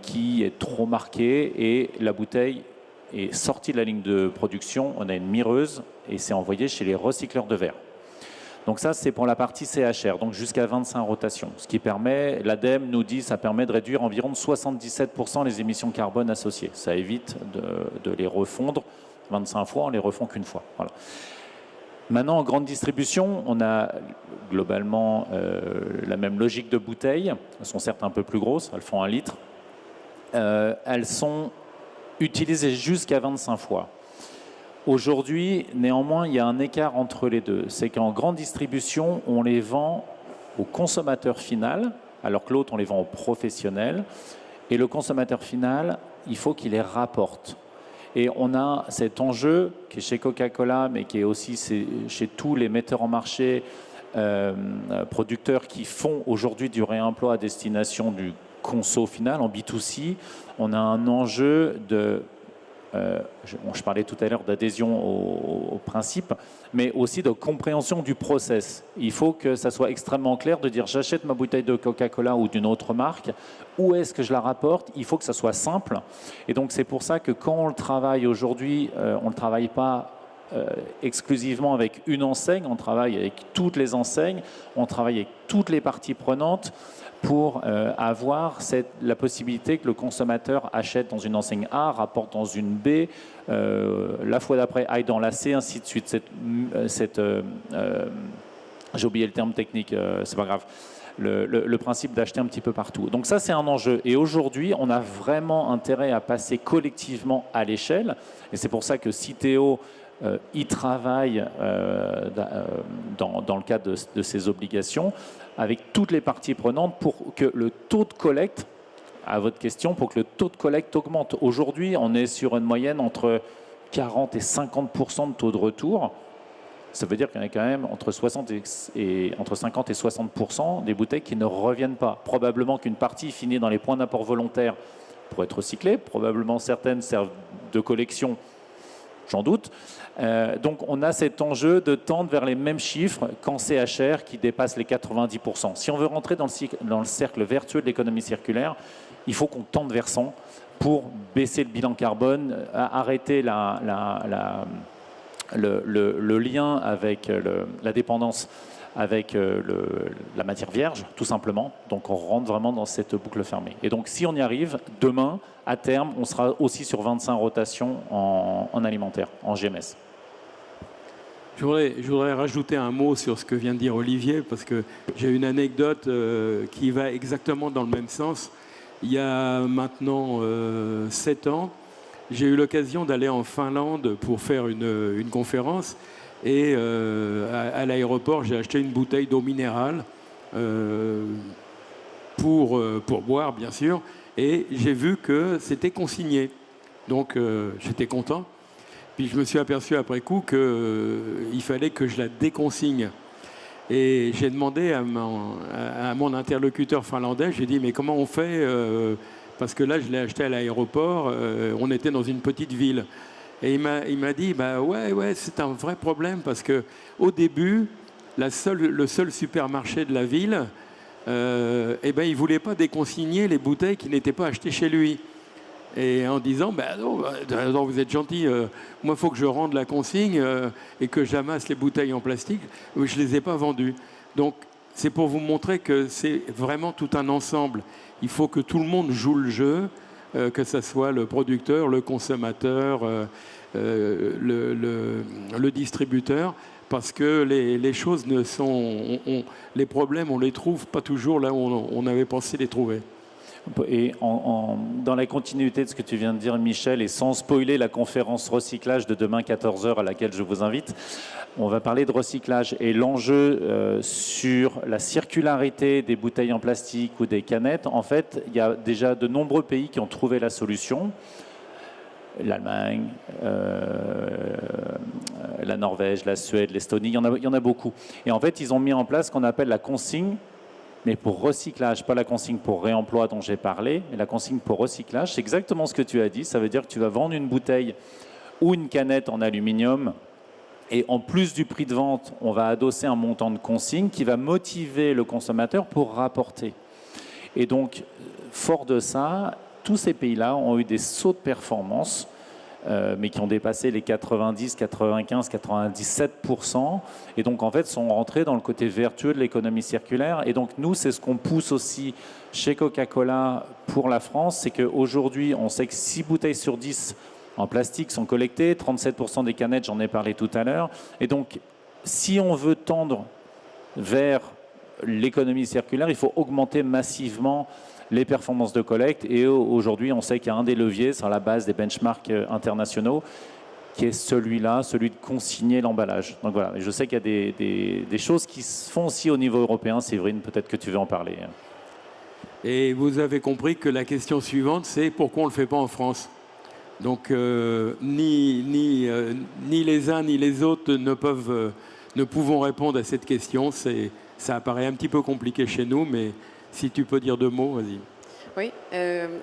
qui est trop marqué et la bouteille est sortie de la ligne de production, on a une mireuse et c'est envoyé chez les recycleurs de verre. Donc ça, c'est pour la partie CHR, donc jusqu'à 25 rotations. Ce qui permet, l'ADEME nous dit, ça permet de réduire environ de 77% les émissions carbone associées. Ça évite de les refondre 25 fois, on les refond qu'une fois. Voilà. Maintenant, en grande distribution, on a globalement la même logique de bouteilles. Elles sont certes un peu plus grosses, elles font 1 litre. Elles sont utilisées jusqu'à 25 fois. Aujourd'hui, néanmoins, il y a un écart entre les deux. C'est qu'en grande distribution, on les vend au consommateur final, alors que l'autre, on les vend aux professionnels. Et le consommateur final, il faut qu'il les rapporte. Et on a cet enjeu qui est chez Coca-Cola, mais qui est aussi chez tous les metteurs en marché, producteurs qui font aujourd'hui du réemploi à destination du conso final en B2C. On a un enjeu de... je parlais tout à l'heure d'adhésion au principe, mais aussi de compréhension du process. Il faut que ça soit extrêmement clair de dire j'achète ma bouteille de Coca-Cola ou d'une autre marque, où est-ce que je la rapporte? Il faut que ça soit simple. Et donc c'est pour ça que quand on le travaille aujourd'hui, on ne travaille pas exclusivement avec une enseigne, on travaille avec toutes les enseignes, on travaille avec toutes les parties prenantes pour avoir la possibilité que le consommateur achète dans une enseigne A, rapporte dans une B, la fois d'après aille dans la C, ainsi de suite. J'ai oublié le terme technique, c'est pas grave. Le principe d'acheter un petit peu partout. Donc ça, c'est un enjeu. Et aujourd'hui, on a vraiment intérêt à passer collectivement à l'échelle. Et c'est pour ça que Citeo y travaille dans le cadre de ses obligations, avec toutes les parties prenantes pour que le taux de collecte, à votre question, pour que le taux de collecte augmente. Aujourd'hui, on est sur une moyenne entre 40 et 50% de taux de retour. Ça veut dire qu'il y en a quand même entre 50 et 60% des bouteilles qui ne reviennent pas. Probablement qu'une partie finit dans les points d'apport volontaires pour être recyclées. Probablement certaines servent de collection, j'en doute. Donc on a cet enjeu de tendre vers les mêmes chiffres qu'en CHR qui dépassent les 90%. Si on veut rentrer dans le cercle vertueux de l'économie circulaire, il faut qu'on tende vers 100 pour baisser le bilan carbone, arrêter le lien avec la dépendance avec la matière vierge, tout simplement. Donc on rentre vraiment dans cette boucle fermée. Et donc si on y arrive, demain, à terme, on sera aussi sur 25 rotations en alimentaire, en GMS. Je voudrais rajouter un mot sur ce que vient de dire Olivier, parce que j'ai une anecdote qui va exactement dans le même sens. Il y a maintenant 7 ans, j'ai eu l'occasion d'aller en Finlande pour faire une conférence. Et à l'aéroport, j'ai acheté une bouteille d'eau minérale pour boire, bien sûr. Et j'ai vu que c'était consigné. Donc j'étais content. Puis je me suis aperçu après coup qu'il fallait que je la déconsigne. Et j'ai demandé à mon interlocuteur finlandais, j'ai dit, mais comment on fait parce que là, je l'ai acheté à l'aéroport, on était dans une petite ville. Et il m'a dit, bah ouais, c'est un vrai problème parce que au début, le seul supermarché de la ville, il voulait pas déconsigner les bouteilles qui n'étaient pas achetées chez lui. Et en disant, non, vous êtes gentil, moi, il faut que je rende la consigne et que j'amasse les bouteilles en plastique. Je ne les ai pas vendues. Donc, c'est pour vous montrer que c'est vraiment tout un ensemble. Il faut que tout le monde joue le jeu, que ce soit le producteur, le consommateur, le distributeur, parce que les choses ne sont... les problèmes, on ne les trouve pas toujours là où on avait pensé les trouver. Et dans la continuité de ce que tu viens de dire, Michel, et sans spoiler la conférence recyclage de demain 14h à laquelle je vous invite, on va parler de recyclage. Et l'enjeu sur la circularité des bouteilles en plastique ou des canettes, en fait, il y a déjà de nombreux pays qui ont trouvé la solution. L'Allemagne, la Norvège, la Suède, l'Estonie, il y en a beaucoup. Et en fait, ils ont mis en place ce qu'on appelle la consigne, mais pour recyclage, pas la consigne pour réemploi dont j'ai parlé, mais la consigne pour recyclage. C'est exactement ce que tu as dit. Ça veut dire que tu vas vendre une bouteille ou une canette en aluminium et en plus du prix de vente, on va adosser un montant de consigne qui va motiver le consommateur pour rapporter. Et donc, fort de ça, tous ces pays-là ont eu des sauts de performance, mais qui ont dépassé les 90, 95, 97%. Et donc, en fait, sont rentrés dans le côté vertueux de l'économie circulaire. Et donc, nous, c'est ce qu'on pousse aussi chez Coca-Cola pour la France. C'est qu'aujourd'hui, on sait que 6 bouteilles sur 10 en plastique sont collectées. 37% des canettes, j'en ai parlé tout à l'heure. Et donc, si on veut tendre vers l'économie circulaire, il faut augmenter massivement les performances de collecte. Et aujourd'hui, on sait qu'il y a un des leviers sur la base des benchmarks internationaux qui est celui-là, celui de consigner l'emballage. Donc voilà, et je sais qu'il y a des choses qui se font aussi au niveau européen. Séverine, peut-être que tu veux en parler. Et vous avez compris que la question suivante, c'est pourquoi on ne le fait pas en France? Donc, ni les uns ni les autres ne pouvons répondre à cette question. Ça apparaît un petit peu compliqué chez nous, mais si tu peux dire 2 mots, vas-y. Oui,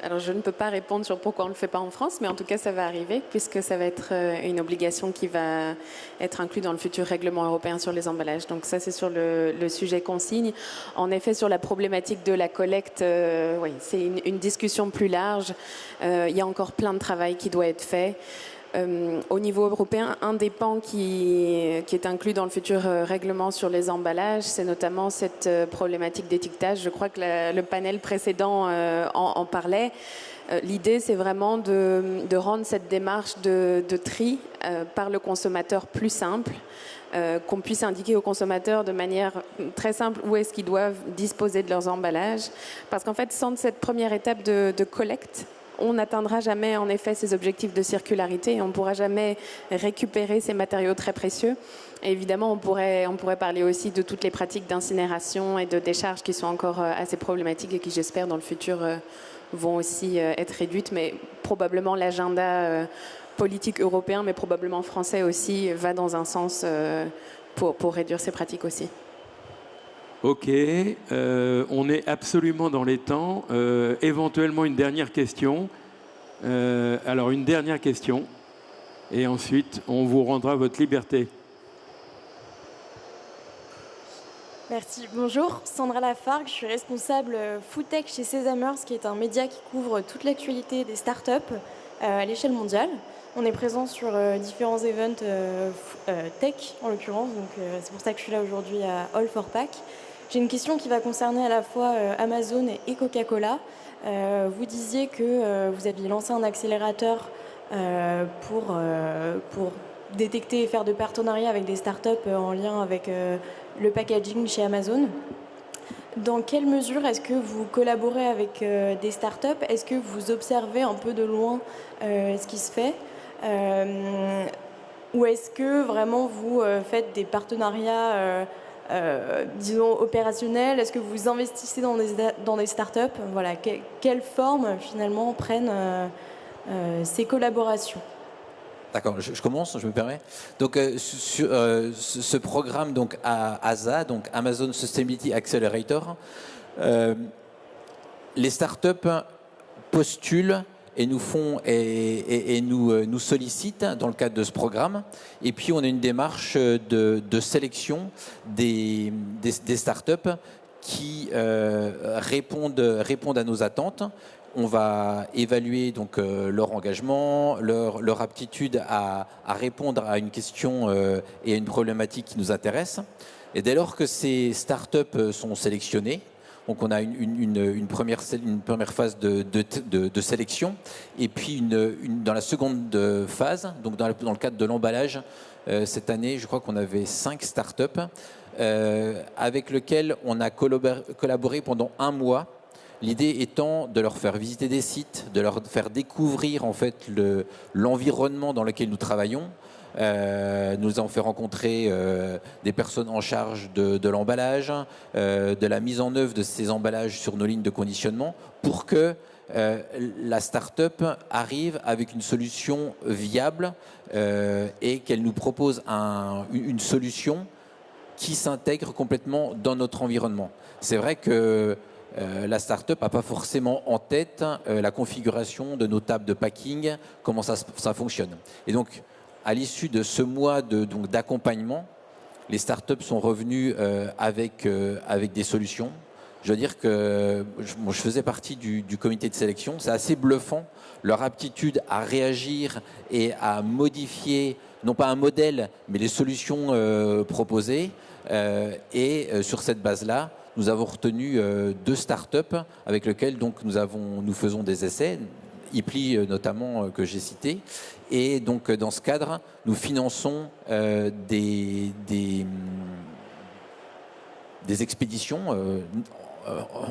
alors je ne peux pas répondre sur pourquoi on ne le fait pas en France, mais en tout cas ça va arriver puisque ça va être une obligation qui va être inclue dans le futur règlement européen sur les emballages. Donc ça c'est sur le sujet consigne. En effet, sur la problématique de la collecte, oui, c'est une discussion plus large. Il y a encore plein de travail qui doit être fait. Au niveau européen, un des pans qui est inclus dans le futur règlement sur les emballages, c'est notamment cette problématique d'étiquetage. Je crois que le panel précédent en parlait. L'idée, c'est vraiment de rendre cette démarche de tri par le consommateur plus simple, qu'on puisse indiquer aux consommateurs de manière très simple où est-ce qu'ils doivent disposer de leurs emballages. Parce qu'en fait, sans cette première étape de collecte, on n'atteindra jamais en effet ces objectifs de circularité et on ne pourra jamais récupérer ces matériaux très précieux. Et évidemment, on pourrait parler aussi de toutes les pratiques d'incinération et de décharge qui sont encore assez problématiques et qui, j'espère, dans le futur vont aussi être réduites. Mais probablement l'agenda politique européen, mais probablement français aussi, va dans un sens pour réduire ces pratiques aussi. Ok, on est absolument dans les temps. Éventuellement une dernière question. Alors une dernière question. Et ensuite, on vous rendra votre liberté. Merci. Bonjour, Sandra Lafargue, je suis responsable Foodtech chez Sesamers, qui est un média qui couvre toute l'actualité des startups à l'échelle mondiale. On est présent sur différents events tech, en l'occurrence, donc c'est pour ça que je suis là aujourd'hui à All for Pack. J'ai une question qui va concerner à la fois Amazon et Coca-Cola. Vous disiez que vous aviez lancé un accélérateur pour détecter et faire de partenariats avec des startups en lien avec le packaging chez Amazon. Dans quelle mesure est-ce que vous collaborez avec des startups? Est-ce que vous observez un peu de loin ce qui se fait? Ou est-ce que vraiment vous faites des partenariats disons opérationnels? Est-ce que vous investissez dans des startups? Voilà, quelle forme finalement prennent ces collaborations? D'accord, je commence, je me permets. Donc, sur ce programme donc, à ASA, donc Amazon Sustainability Accelerator, les startups postulent et nous font et nous sollicitent dans le cadre de ce programme. Et puis, on a une démarche de sélection des startups qui répondent à nos attentes. On va évaluer donc leur engagement, leur aptitude à répondre à une question et à une problématique qui nous intéresse. Et dès lors que ces startups sont sélectionnées, donc on a une première phase de sélection, et puis dans la seconde phase, donc dans le cadre de l'emballage, cette année, je crois qu'on avait 5 startups avec lesquelles on a collaboré pendant 1 mois. L'idée étant de leur faire visiter des sites, de leur faire découvrir en fait l'environnement dans lequel nous travaillons. Nous avons fait rencontrer des personnes en charge de l'emballage, de la mise en œuvre de ces emballages sur nos lignes de conditionnement pour que la start-up arrive avec une solution viable et qu'elle nous propose une solution qui s'intègre complètement dans notre environnement. C'est vrai que la start-up n'a pas forcément en tête la configuration de nos tables de packing, comment ça fonctionne. Et donc, à l'issue de ce mois d'accompagnement, les start-up sont revenues avec des solutions. Je veux dire que je faisais partie du comité de sélection. C'est assez bluffant, leur aptitude à réagir et à modifier, non pas un modèle, mais les solutions proposées. Et sur cette base-là, nous avons retenu 2 startups avec lesquelles donc, nous faisons des essais, Ipli notamment que j'ai cité. Et donc dans ce cadre, nous finançons des expéditions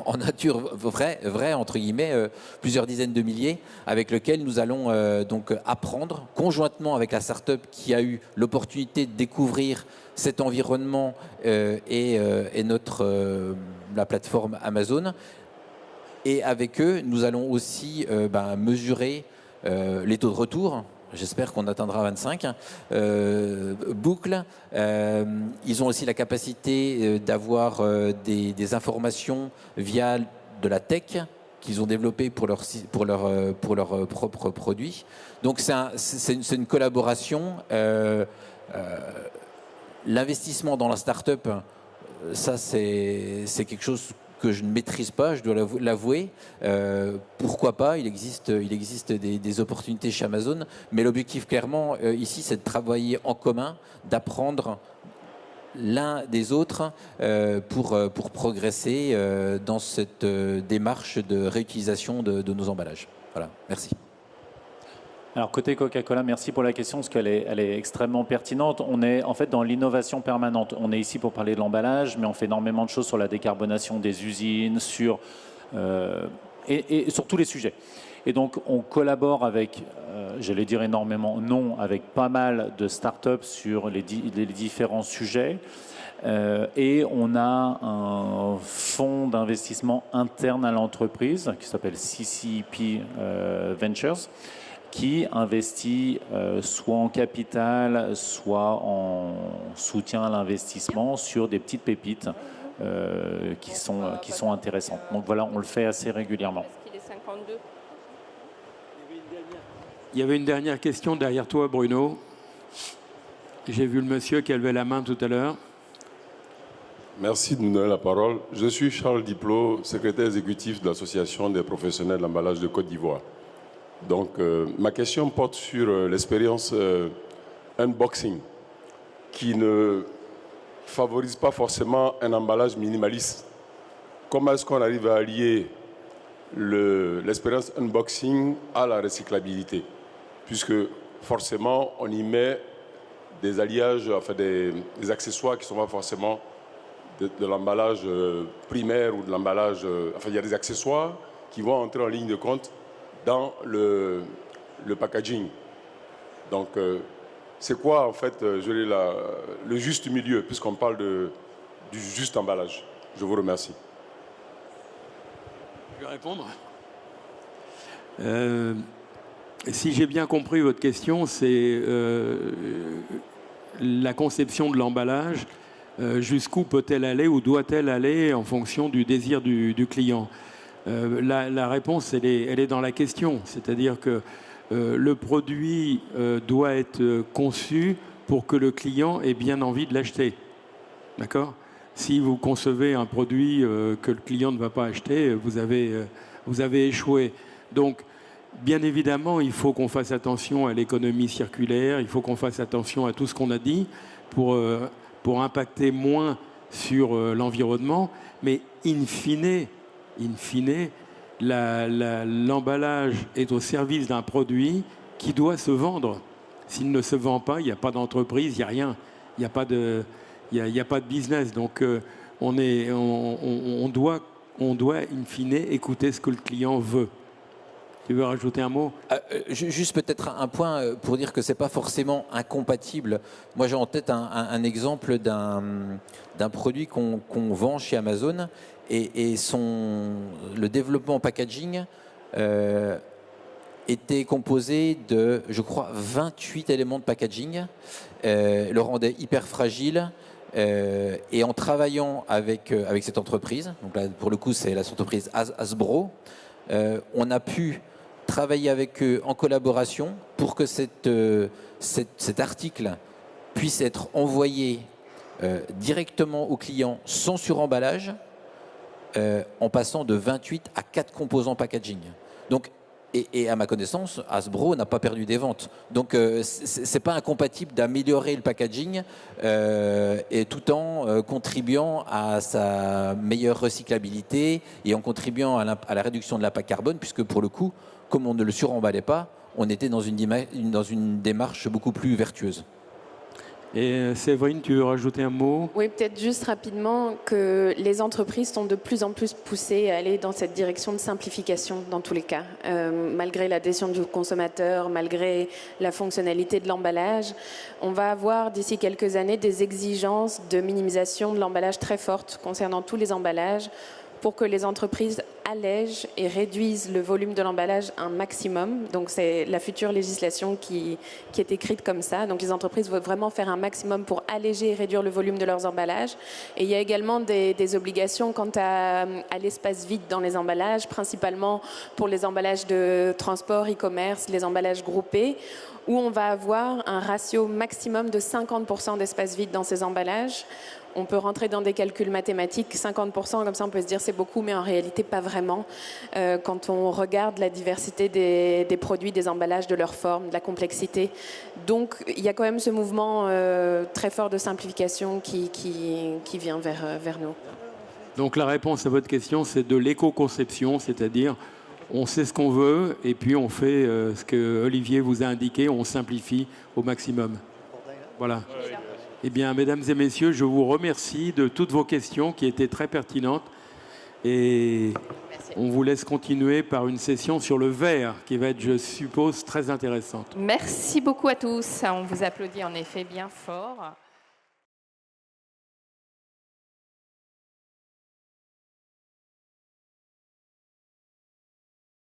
en nature vraie, entre guillemets, plusieurs dizaines de milliers, avec lesquels nous allons donc apprendre, conjointement avec la start-up qui a eu l'opportunité de découvrir cet environnement et la plateforme Amazon. Et avec eux, nous allons aussi mesurer les taux de retour. J'espère qu'on atteindra 25 boucles. Ils ont aussi la capacité d'avoir des informations via de la tech qu'ils ont développée pour leurs propres produits. Donc c'est une collaboration. L'investissement dans la start-up, ça c'est quelque chose que je ne maîtrise pas, je dois l'avouer. Pourquoi pas, il existe des opportunités chez Amazon, mais l'objectif clairement ici, c'est de travailler en commun, d'apprendre l'un des autres pour progresser dans cette démarche de réutilisation de nos emballages. Voilà, merci. Alors côté Coca-Cola, merci pour la question parce qu'elle est extrêmement pertinente. On est en fait dans l'innovation permanente. On est ici pour parler de l'emballage, mais on fait énormément de choses sur la décarbonation des usines, et sur tous les sujets. Et donc on collabore avec, j'allais dire énormément, non, avec pas mal de startups sur les différents sujets. Et on a un fonds d'investissement interne à l'entreprise qui s'appelle CCP Ventures, qui investit soit en capital, soit en soutien à l'investissement sur des petites pépites qui sont intéressantes. Donc voilà, on le fait assez régulièrement. Il y avait une dernière question derrière toi, Bruno. J'ai vu le monsieur qui a levé la main tout à l'heure. Merci de nous donner la parole. Je suis Charles Diplot, secrétaire exécutif de l'Association des professionnels de l'emballage de Côte d'Ivoire. Donc, ma question porte sur l'expérience unboxing, qui ne favorise pas forcément un emballage minimaliste. Comment est-ce qu'on arrive à allier l'expérience unboxing à la recyclabilité? Puisque forcément, on y met des alliages, enfin des accessoires qui ne sont pas forcément de l'emballage primaire ou de l'emballage... Enfin, il y a des accessoires qui vont entrer en ligne de compte dans le packaging. Donc, c'est quoi, en fait, le juste milieu, puisqu'on parle du juste emballage? Je vous remercie. Je vais répondre. Si j'ai bien compris votre question, c'est la conception de l'emballage. Jusqu'où peut-elle aller ou doit-elle aller en fonction du désir du client? La réponse, elle est dans la question. C'est-à-dire que le produit doit être conçu pour que le client ait bien envie de l'acheter. D'accord? Si vous concevez un produit que le client ne va pas acheter, vous avez échoué. Donc, bien évidemment, il faut qu'on fasse attention à l'économie circulaire, il faut qu'on fasse attention à tout ce qu'on a dit pour impacter moins sur l'environnement, mais in fine, l'emballage est au service d'un produit qui doit se vendre. S'il ne se vend pas, il n'y a pas d'entreprise, il n'y a rien, il n'y a pas de business. Donc on doit in fine écouter ce que le client veut. Tu veux rajouter un mot? Juste peut-être un point pour dire que ce n'est pas forcément incompatible. Moi, j'ai en tête un exemple d'un produit qu'on vend chez Amazon et le développement packaging était composé de, je crois, 28 éléments de packaging, le rendait hyper fragile. Et en travaillant avec cette entreprise, donc là, pour le coup, c'est la entreprise Hasbro, on a pu travailler avec eux en collaboration pour que cet article puisse être envoyé directement au client sans suremballage, en passant de 28 à 4 composants packaging. Donc, et à ma connaissance, Hasbro n'a pas perdu des ventes. Donc, c'est pas incompatible d'améliorer le packaging et tout en contribuant à sa meilleure recyclabilité et en contribuant à la réduction de l'impact carbone, puisque pour le coup, comme on ne le suremballait pas, on était dans une démarche beaucoup plus vertueuse. Et Séverine, tu veux rajouter un mot? Oui, peut-être juste rapidement que les entreprises sont de plus en plus poussées à aller dans cette direction de simplification dans tous les cas. Malgré l'adhésion du consommateur, malgré la fonctionnalité de l'emballage, on va avoir d'ici quelques années des exigences de minimisation de l'emballage très fortes concernant tous les emballages, pour que les entreprises allègent et réduisent le volume de l'emballage un maximum. Donc c'est la future législation qui est écrite comme ça. Donc les entreprises veulent vraiment faire un maximum pour alléger et réduire le volume de leurs emballages. Et il y a également des obligations quant à l'espace vide dans les emballages, principalement pour les emballages de transport, e-commerce, les emballages groupés, où on va avoir un ratio maximum de 50% d'espace vide dans ces emballages. On peut rentrer dans des calculs mathématiques, 50%, comme ça on peut se dire c'est beaucoup, mais en réalité pas vraiment. Quand on regarde la diversité des produits, des emballages, de leur forme, de la complexité. Donc il y a quand même ce mouvement très fort de simplification qui vient vers nous. Donc la réponse à votre question, c'est de l'éco-conception, c'est-à-dire on sait ce qu'on veut et puis on fait ce que Olivier vous a indiqué, on simplifie au maximum. Voilà. Eh bien, mesdames et messieurs, je vous remercie de toutes vos questions qui étaient très pertinentes. Et on vous laisse continuer par une session sur le verre qui va être, je suppose, très intéressante. Merci beaucoup à tous. On vous applaudit en effet bien fort.